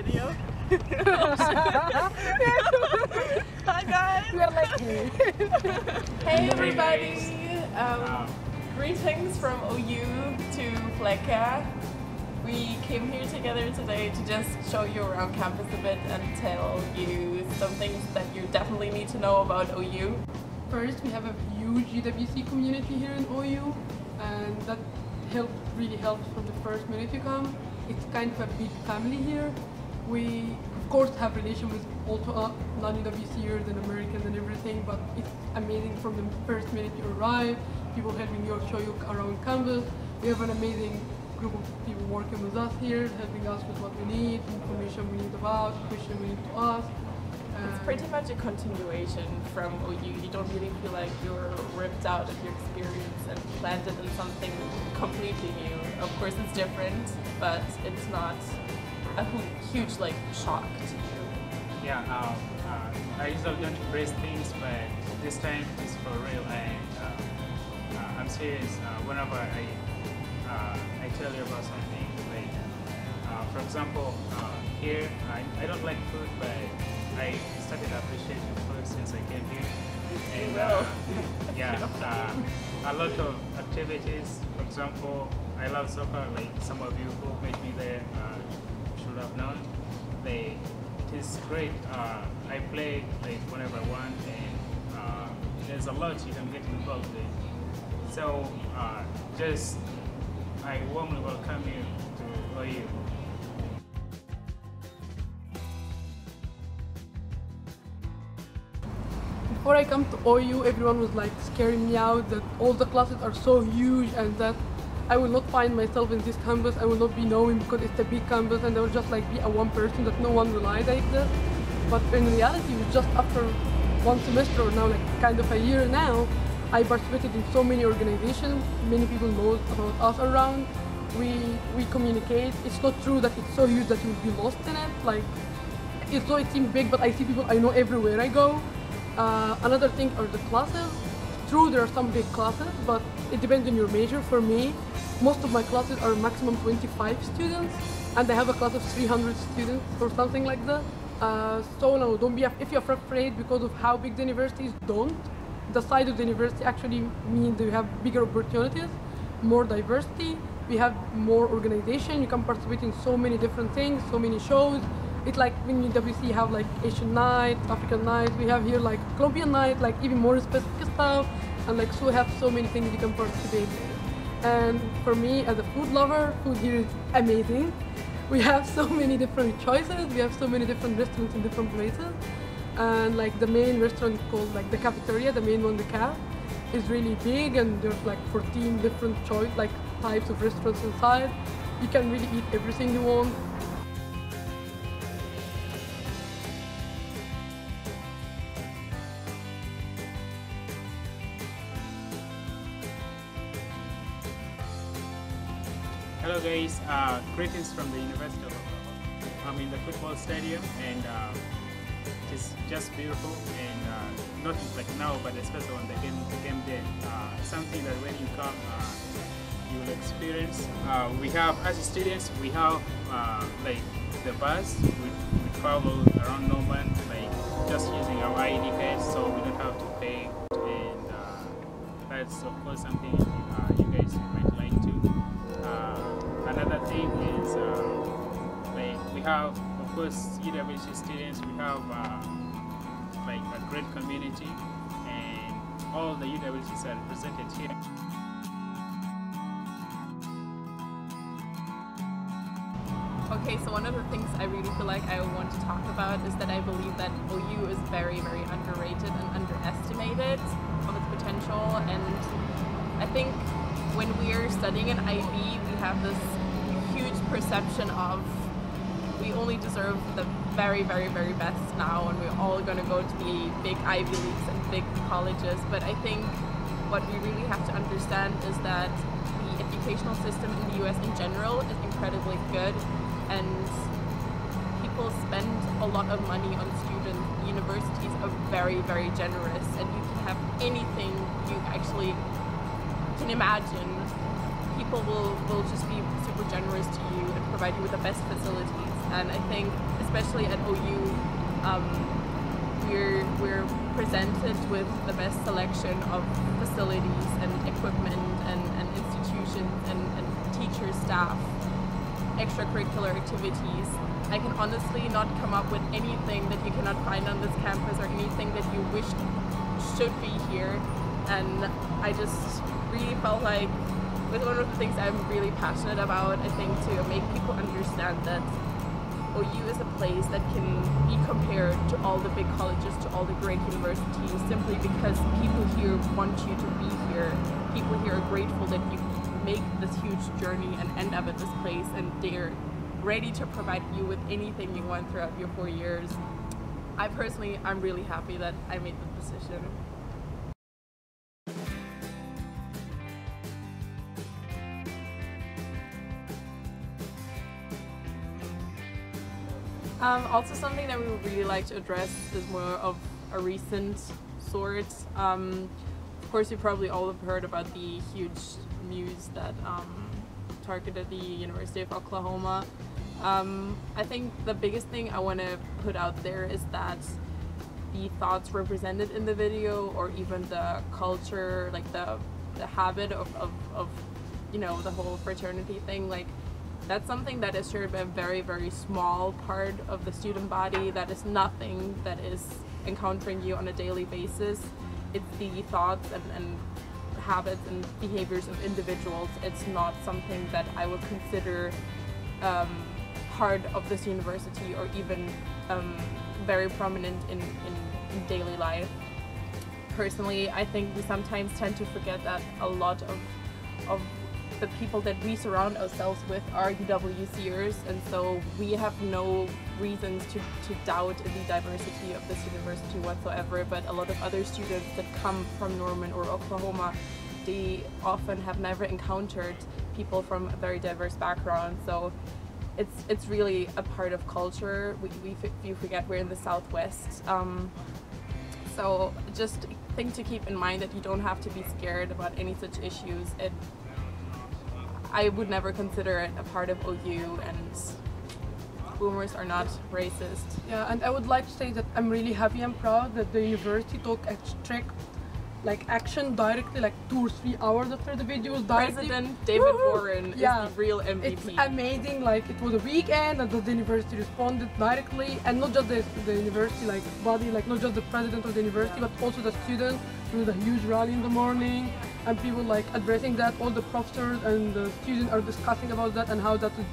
video. Hi guys! We are like, Hey everybody! Greetings from OU to Flekke. We came here together today to just show you around campus a bit and tell you some things that you definitely need to know about OU. first, we have a huge UWC community here in OU, and that really helps from the first minute you come. It's kind of a big family here. We, of course, have relation with also non-UWCers and Americans and everything, but it's amazing from the first minute you arrive, people helping you, show you around campus. We have an amazing group of people working with us here, helping us with what we need, information we need about, questions we need to ask. It's pretty much a continuation from OU. You don't really feel like you're ripped out of your experience and planted in something completely new. Of course it's different, but it's not a huge like shock to you. Yeah, I usually don't embrace things, but this time it's for real, and I'm serious. Whenever I tell you about something, like for example, here I don't like food, but I started appreciating food since I came here, and yeah, a lot of activities. For example, I love soccer. Like some of you who met me there should have known. It is great. I play like whenever I want, and there's a lot you can get involved with. So I warmly welcome you to OU. Before I come to OU, everyone was like scaring me out that all the classes are so huge and that I will not find myself in this campus. I will not be known because it's a big campus and I will just like be a one person that no one realized I exist. But in reality, just after one semester or now like kind of a year now, I participated in so many organizations. Many people know about us around. We communicate. It's not true that it's so huge that you will be lost in it. Like, although it seems big, but I see people I know everywhere I go. Another thing are the classes. True, there are some big classes, but it depends on your major. For me, most of my classes are maximum 25 students, and I have a class of 300 students or something like that. So no, don't be if you're afraid because of how big the university is. Don't. The size of the university actually means you have bigger opportunities, more diversity. We have more organization. You can participate in so many different things, so many shows. It's like when UWC have like Asian night, African night, we have here like Colombian night, like even more specific stuff, and like so have so many things you can participate in. And for me as a food lover, food here is amazing. We have so many different choices, we have so many different restaurants in different places. And like the main restaurant called like the cafeteria, the main one, the caf, is really big, and there's like 14 different types of restaurants inside. You can really eat everything you want. Hello guys, greetings from the University of Oklahoma. I'm in the football stadium, and it is just beautiful, and not like now, but especially on the game day. Something that when you come, you will experience. We have, as students, we have like the bus. We travel around Norman, like just using our ID cards, so we don't have to pay, and that's of course something you guys might like too. Another thing is like we have, of course, UWC students. We have like a great community, and all the UWCs are represented here. Okay, so one of the things I really feel like I want to talk about is that I believe that OU is very, very underrated and underestimated of its potential. And I think when we're studying an IB, we have this huge perception of we only deserve the very, very, very best now, and we're all going to go to the big Ivy Leagues and big colleges. But I think what we really have to understand is that the educational system in the US in general is incredibly good, and people spend a lot of money on students. Universities are very, very generous, and you can have anything you actually can imagine. People will just be super generous to you and provide you with the best facilities. And I think, especially at OU, we're presented with the best selection of facilities and equipment and institutions and teachers, staff, extracurricular activities. I can honestly not come up with anything that you cannot find on this campus or anything that you wish should be here. And I just really felt like it was one of the things I'm really passionate about, I think, to make people understand that OU is a place that can be compared to all the big colleges, to all the great universities, simply because people here want you to be here. People here are grateful that you make this huge journey and end up at this place, and they're ready to provide you with anything you want throughout your 4 years. I'm really happy that I made the decision. Also, something that we would really like to address is more of a recent sort. Of course, you probably all have heard about the huge news that targeted the University of Oklahoma. I think the biggest thing I want to put out there is that the thoughts represented in the video, or even the culture, like the habit of you know, the whole fraternity thing, like, that's something that is shared by a very, very small part of the student body. That is nothing that is encountering you on a daily basis. It's the thoughts and habits and behaviors of individuals. It's not something that I would consider part of this university, or even very prominent in daily life. Personally, I think we sometimes tend to forget that a lot of the people that we surround ourselves with are UWCers, and so we have no reasons to doubt the diversity of this university whatsoever. But a lot of other students that come from Norman or Oklahoma, they often have never encountered people from a very diverse background. So it's really a part of culture. We forget we're in the Southwest. So just thing to keep in mind, that you don't have to be scared about any such issues. I would never consider it a part of OU, and boomers are not racist. Yeah, and I would like to say that I'm really happy and proud that the university took a strict action directly, 2 or 3 hours after the video was directly. President David Warren is the real MVP. It's amazing. It was a weekend, and the university responded directly, and not just the university body, not just the president of the university, but also the students. There was a huge rally in the morning, and people addressing that. All the professors and the students are discussing about that and how that is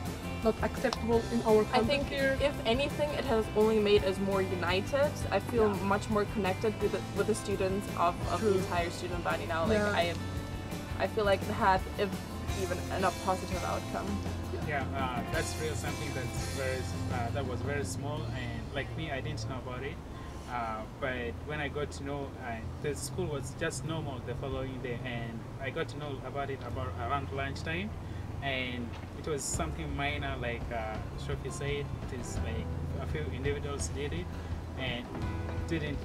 not acceptable in our campus. I think here. If anything, it has only made us more united. I feel much more connected with the students of the entire student body now. I feel like it had even a positive outcome. Yeah, that's really something that was very small, and like me, I didn't know about it. But when I got to know, the school was just normal the following day, and I got to know about it around lunchtime, and it was something minor, like Sophie said. It is a few individuals did it, and it didn't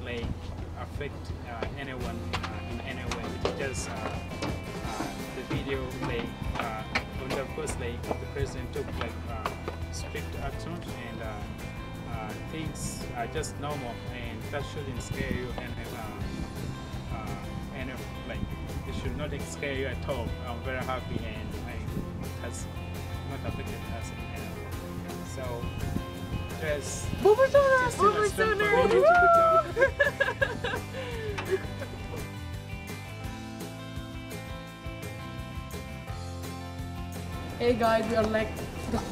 affect anyone in any way. It just the video, and of course the president took strict action, and things are just normal, and that shouldn't scare you, and it should not scare you at all. I'm very happy, and it has not affected us in any way. So there's Boomer Sooner! Hey guys, we are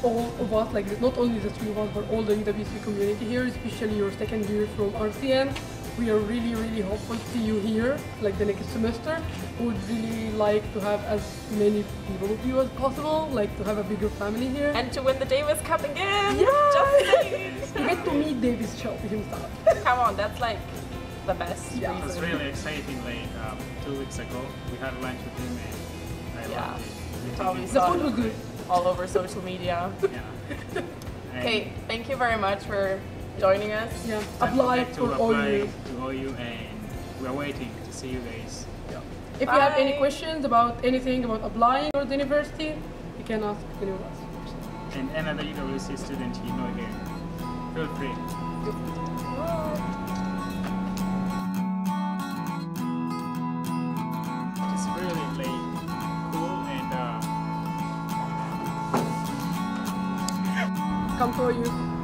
all of us, not only the 3 of us, but all the UWC community here, especially your second year from RCN. We are really, really hopeful to see you here, the next semester. We would really like to have as many people with you as possible, to have a bigger family here. And to win the Davis Cup again! Yeah! Just you get to meet Davis Shelby himself. Come on, that's the best Yeah. It was reason. really exciting. 2 weeks ago, we had lunch with him, and I loved it. Probably The saw food was it good. all over social media. Yeah. Okay, thank you very much for joining us. Yeah, Don't apply forget for to all apply you. to OU, and we're waiting to see you guys. If you have any Bye. questions about anything about applying or the university, you can ask any of us. and another UWC student you know here. Feel free. It's really like cool and Come to OU.